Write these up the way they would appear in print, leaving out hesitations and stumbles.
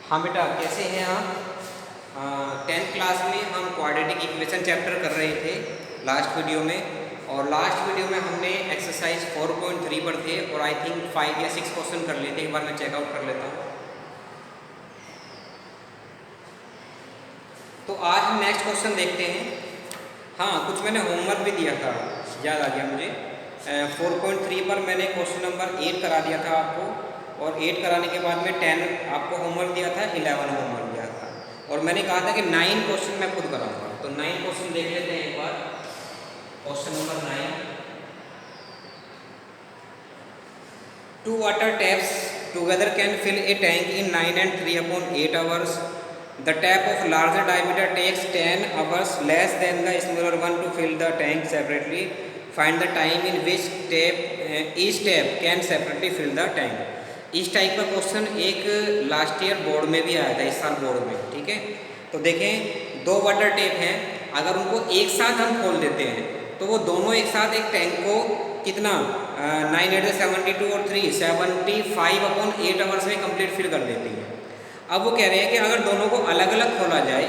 हाँ बेटा, कैसे हैं आप? 10th क्लास में हम क्वाड्रेटिक इक्वेशन चैप्टर कर रहे थे लास्ट वीडियो में। और लास्ट वीडियो में हमने एक्सरसाइज 4.3 पर थे और आई थिंक 5 या 6 क्वेश्चन कर लिए थे। एक बार मैं चेकआउट कर लेता हूँ। तो आज हम नेक्स्ट क्वेश्चन देखते हैं। हाँ, कुछ मैंने होमवर्क भी दिया था, याद आ गया मुझे। 4.3 पर मैंने क्वेश्चन नंबर 8 करा दिया था आपको, और 8 कराने के बाद में 10 आपको होमवर्क दिया था, 11 होमवर्क दिया था। और मैंने कहा था कि 9 क्वेश्चन मैं खुद कराऊंगा। तो 9 क्वेश्चन देख लेते हैं एक बार। Question number 9, 2 water taps together can fill a tank in 9 and 3/8 hours. The tap of larger diameter takes 10 hours less than the smaller one to fill the tank separately. Find the time in which each tap can separately fill the tank. इस type का question एक last year board में भी आया था, इस साल board में। ठीक है, तो देखें, 2 वाटर टेप हैं, अगर उनको एक साथ हम खोल देते हैं तो वो दोनों एक साथ एक टैंक को कितना 9 8 72 और 3 75/8 आवर्स में कंप्लीट फिल कर देती है। अब वो कह रहे हैं कि अगर दोनों को अलग अलग खोला जाए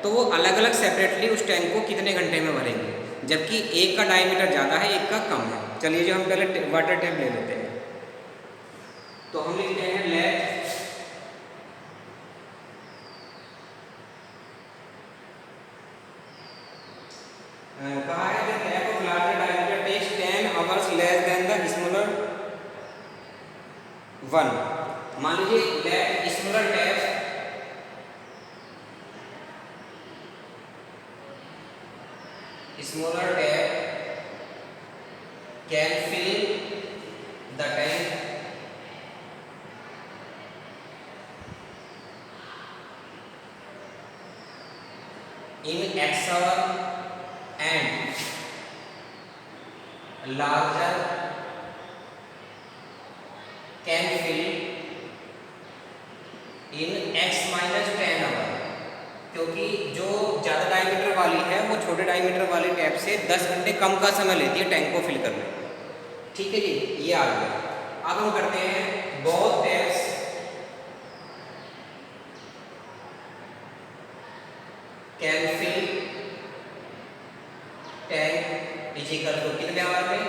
तो वो अलग अलग सेपरेटली उस टैंक को कितने घंटे में भरेंगे, जबकि एक का डायमीटर ज़्यादा है, एक का कम है। चलिए, जो हम पहले वाटर टैप ले लेते हैं, तो हम लिखते हैं लेट कहा है कि tap of larger diameter takes 10 hours less than the smaller one. मान लीजिए let smaller tap can fill the tank in X hour and larger can fill in X minus 10 hour। क्योंकि जो ज़्यादा डायमीटर वाली है वो छोटे डायमीटर वाले टैप से 10 घंटे कम का समय लेती है टैंक को फिल करने। ठीक है जी, ये आ गया। अब हम करते हैं both taps can fill tank is equal to कितने आवर में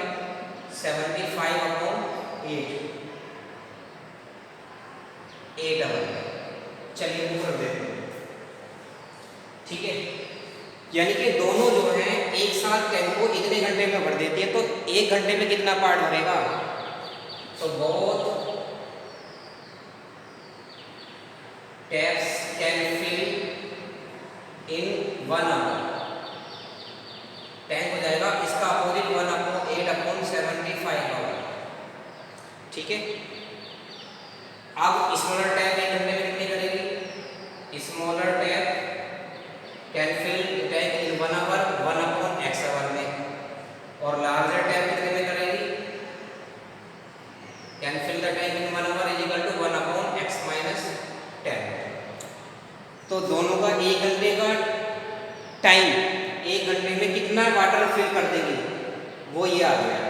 75/8 आवर में। चलिए वो कर देते हैं। ठीक है, यानी कि दोनों जो हैं एक साथ टैंक को इतने घंटे में भर देती है, तो एक घंटे में कितना पार्ट भरेगा? तो both taps can fill in 1 hour. Tank हो जाएगा इसका अपोजिट 1/8/75 आवर। ठीक है, अब स्मॉलर टैप एक घंटे में कितनी करेगी? Smaller tap can fill tank in 1 hour 1/x hour में। और लार्जर टैप कितने में करेगी? Can fill the tank in 1 hour is equal to 1/x minus 10। तो दोनों का एक घंटे का टाइम, एक घंटे में कितना वाटर फिल कर देगी, वो ये आ गया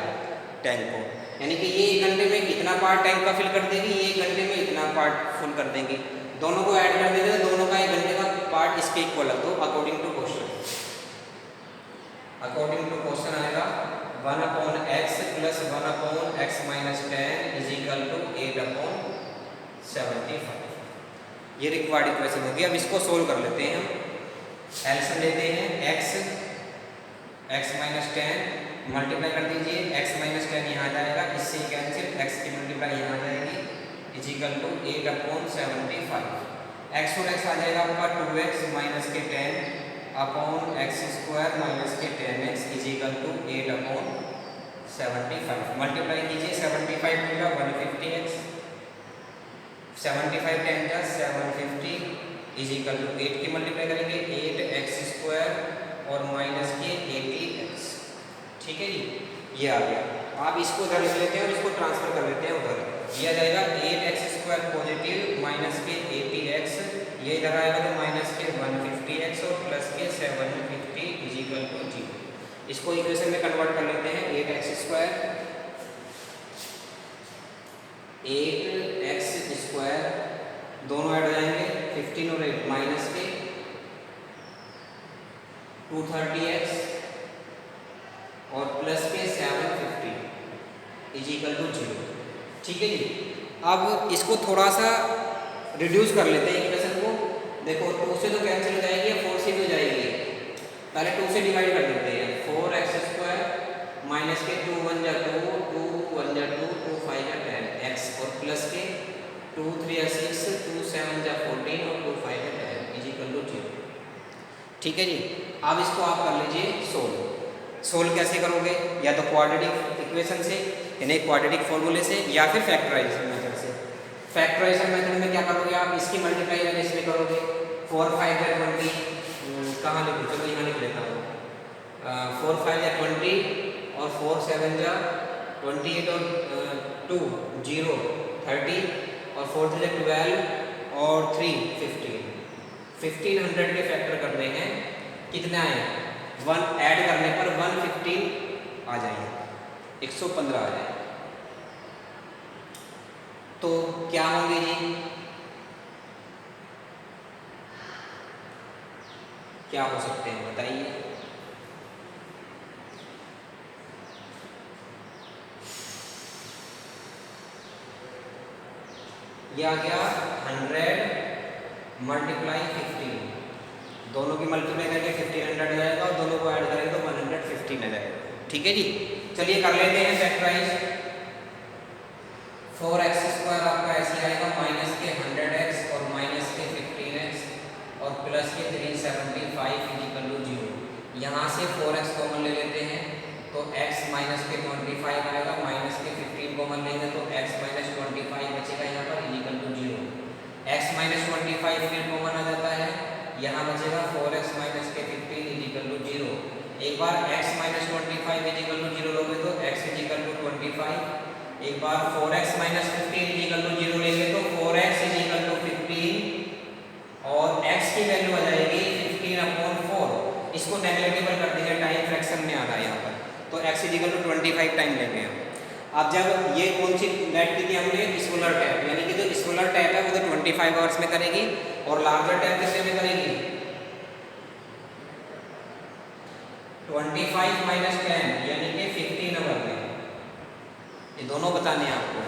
टैंक को। यानी कि ये एक घंटे में इतना पार्ट टैंक का फिल कर देगी, ये एक घंटे में इतना पार्ट फुल कर देंगे। दोनों को ऐड कर देंगे तो दोनों का एक घंटे का पार्ट इसके इक्वल है। तो अकॉर्डिंग टू क्वेश्चन आएगा 1/x plus 1/x minus 10 is equal to 8/75। ये रिक्वायर्ड इक्वेशन होगी। अब इसको सोल्व कर लेते हैं हम। एलसीएम लेते हैं x माइनस 10 मल्टीप्लाई कर दीजिए, x माइनस 10 यहाँ आ जाएगा, इससे कैंसिल, x की मल्टीप्लाई यहाँ आ जाएगी इज इक्वल टू 8/75। x और x आ जाएगा आपका 2x माइनस के 10/x² माइनस के 10x is equal to 8/75। Multiply कीजिए, 75 मिलेगा 150x, 75 10 750 इज इक्वल टू 8 की मल्टीप्लाई करेंगे 8x² और माइनस के 80x। ठीक है जी, ये आ गया। आप इसको उधर लिख लेते हैं और इसको ट्रांसफर कर लेते हैं उधर। ये आ जाएगा 8x² पॉजिटिव माइनस के 80x, ये इधर आएगा तो माइनस के 150x और प्लस के 750 इज इक्वल टू 0। इसको इक्वेशन में कन्वर्ट कर लेते हैं। 8x² 8x² दोनों ऐड हो जाएंगे 230x और प्लस के 750 इज इक्वल टू 0। ठीक है जी। अब इसको थोड़ा सा रिड्यूस कर लेते हैं इक्वेशन को। देखो 2 से तो कैंसिल हो जाएगी, 4 से भी हो जाएगी। पहले 2 से डिवाइड कर देते हैं। 4x² माइनस के 2 1 जा 2, 2 1 जा 2, 2 5 जा 10 x और प्लस के 2 3 जा 6, 2 7 जा 14 और 2 5 जा 10 इज इक्वल टू 0। ठीक है जी। अब इसको आप कर लीजिए सोल्व। सोल्व कैसे करोगे? या तो क्वाड्रेटिक इक्वेशन से, यानी क्वाड्रेटिक फॉर्मूले से, या फिर फैक्टराइजेशन मेथड से। फैक्टराइजेशन मेथड में क्या करोगे आप? इसकी मल्टीप्लाई यानी इसमें करोगे। 4 5 या 20, कहाँ लिखूँ? चलो यहाँ लिख लेता हूँ। 4 5 या 20 और 4 7 जा 28 और 2 0 30 और 4 3 जा 12 और 3 15। 1500 के फैक्टर करने हैं। कितना है? 1 ऐड करने पर 115 आ जाएगा, 115 आ जाएगा। तो क्या होंगे जी? क्या हो सकते हैं बताइए? ये आ गया 100 मल्टीप्लाई 15, दोनों की मल्टीप्लाई करके 1500 आ जाएगा और दोनों को ऐड करेंगे तो 115 आ जाएगा। ठीक है जी। चलिए कर लेते हैं फैक्टराइज। 4x² आपका ऐसे आएगा माइनस के 100x और माइनस के 15x और प्लस के 375 इक्वल टू 0। यहाँ से 4x कॉमन ले लेते हैं तो x माइनस के 25 आएगा, माइनस के 15 कॉमन लेंगे तो x माइनस 25 बचेगा यहाँ पर इक्वल टू 0। x माइनस 25 फिर कॉमन आ जाता है, यहाँ बचेगा 4x माइनस के 15 इक्वल टू 0। एक बार x माइनस 25 इक्वल टू 0 लोगे तो x इक्वल टू 25। एक बार 4x माइनस 15 इक्वल टू 0 लेंगे तो 4x इक्वल टू 15 और x की वैल्यू आ जाएगी 15/4। इसको नेगलेक्टेबल कर देंगे, टाइम फ्रैक्शन में आ रहा है यहाँ पर, तो x इक्वल टू 25 टाइम लेंगे हम। अब जब ये कौन सी लेट की थी हमने? स्मॉलर टैप, यानी कि जो स्मॉलर टैप है वो तो 25 आवर्स में करेगी और लार्जर टैप कितने में करेगी? 25 माइनस 10 यानी कि 15 आवर में। ये दोनों बताने हैं आपको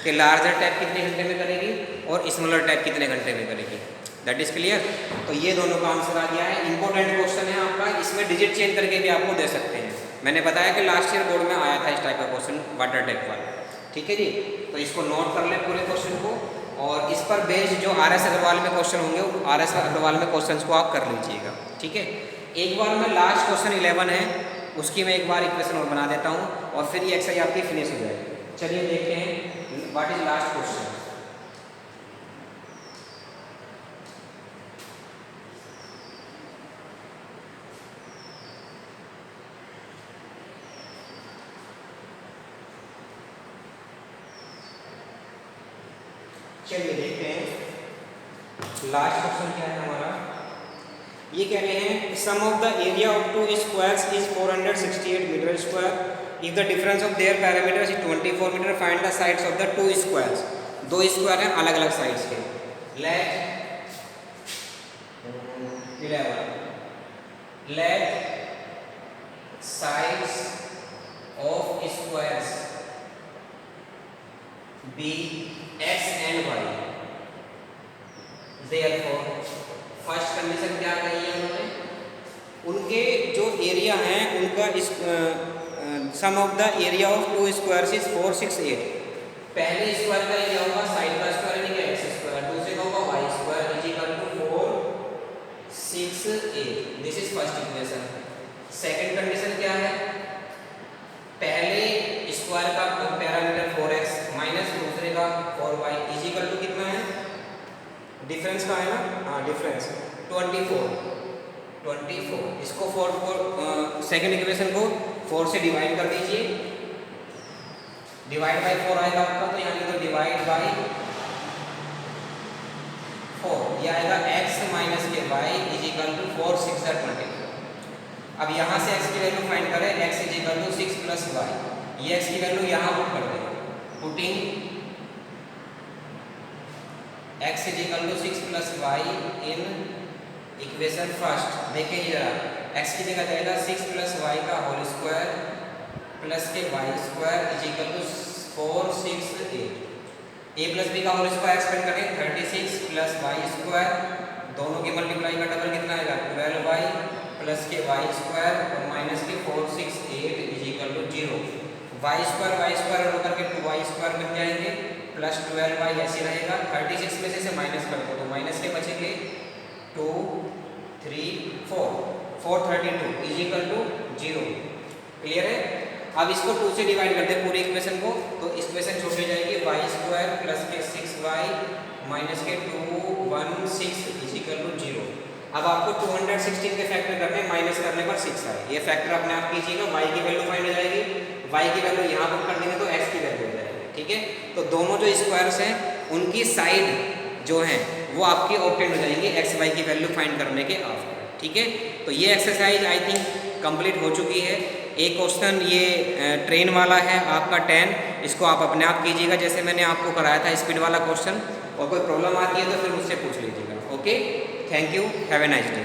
कि लार्जर टैप कितने घंटे में करेगी और स्मॉलर टैप कितने घंटे में करेगी। That is clear. तो ये दोनों का आंसर आ गया है। इंपॉर्टेंट क्वेश्चन है आपका, इसमें डिजिट चेंज करके भी आपको दे सकते हैं। मैंने बताया कि लास्ट ईयर बोर्ड में आया था इस टाइप का क्वेश्चन, वाटर टैप वाला। ठीक है जी। तो इसको नोट कर लें पूरे क्वेश्चन को, और इस पर बेस्ड जो RS अग्रवाल में क्वेश्चन होंगे RS अग्रवाल में क्वेश्चन को आप कर लीजिएगा। ठीक है। एक बार मैं लास्ट क्वेश्चन 11 है उसकी मैं एक बार इक्वेशन और बना देता हूँ और फिर ये एक्सरसाइज आपकी फिनिश हो जाएगी। चलिए देखते हैं व्हाट इज लास्ट क्वेश्चन। चलिए देखते हैं लास्ट क्वेश्चन क्या है हमारा। ये कह रहे हैं sum of the area of two squares is 468 meter square. If the difference of their parameters is 24 meter, find the sides of the two squares. दो स्क्वायर हैं अलग अलग साइड्स के। Let 11 sides of squares be x and y। Therefore first condition क्या कही है उन्होंने? उनके जो एरिया हैं उनका इस sum of the area of two squares is 468। पहले स्क्वायर का एरिया होगा साइड का स्क्वायर यानी कि x स्क्वायर, दूसरे का होगा y square is equal to 468। This is first equation. Second condition क्या है? पहले स्क्वायर का पैरामीटर 4x माइनस दूसरे का 4y इज इक्वल टू कितना है? डिफरेंस का है ना, हाँ डिफरेंस 24। इसको 4 सेकंड इक्वेशन को 4 से डिवाइड कर दीजिए। डिवाइड बाय 4 आएगा आपका, तो यहाँ तो डिवाइड बाय 4 ये आएगा x माइनस के y इज इक्वल टू 4 6 24। अब यहाँ से x की वैल्यू फाइंड करें, x is equal to 6 plus y। ये x की वैल्यू यहाँ पुट कर दें, putting x is equal to 6 plus y in equation first. देखिए जरा एक्स की जगह जाएगा 6 प्लस वाई का होल स्क्वायर प्लस के y square is equal to 4 6 8। A plus B का होल स्क्वायर एक्सपेंड करें 36 प्लस वाई स्क्वायर, दोनों की मल्टीप्लाई का डबल कितना आएगा 12y प्लस के वाई स्क्वायर और माइनस के 4 6 8 is equal to 0। Y square होकर के 2y स्क्वायर बन जाएंगे प्लस 12y ऐसे रहेगा। 36 में से माइनस कर दो तो माइनस के बचेंगे 2 3 4 432 इज इक्वल टू 0। क्लियर है। अब इसको 2 से डिवाइड करते हैं पूरी इक्वेशन को, तो इक्वेशन छोड़ दी जाएगी वाई स्क्वायर प्लस के 6y माइनस के 216 इज इक्वल टू 0। अब आपको 216 के फैक्टर करने माइनस करने पर 6 आए, ये फैक्टर अपने आप कीजिएगा। y की वैल्यू फाइंड हो जाएगी, y की वैल्यू यहाँ पर कर देंगे तो x की वैल्यू हो जाएगी। ठीक है, तो दोनों जो स्क्वायर्स हैं उनकी साइड जो है वो आपकी ऑब्टेन हो जाएंगी x y की वैल्यू फाइंड करने के आफ्टर। ठीक है, तो ये एक्सरसाइज आई थिंक कंप्लीट हो चुकी है। एक क्वेश्चन ये ट्रेन वाला है आपका 10, इसको आप अपने आप कीजिएगा जैसे मैंने आपको कराया था स्पीड वाला क्वेश्चन, और कोई प्रॉब्लम आती है तो फिर मुझसे पूछ लीजिएगा। Okay, thank you, have a nice day.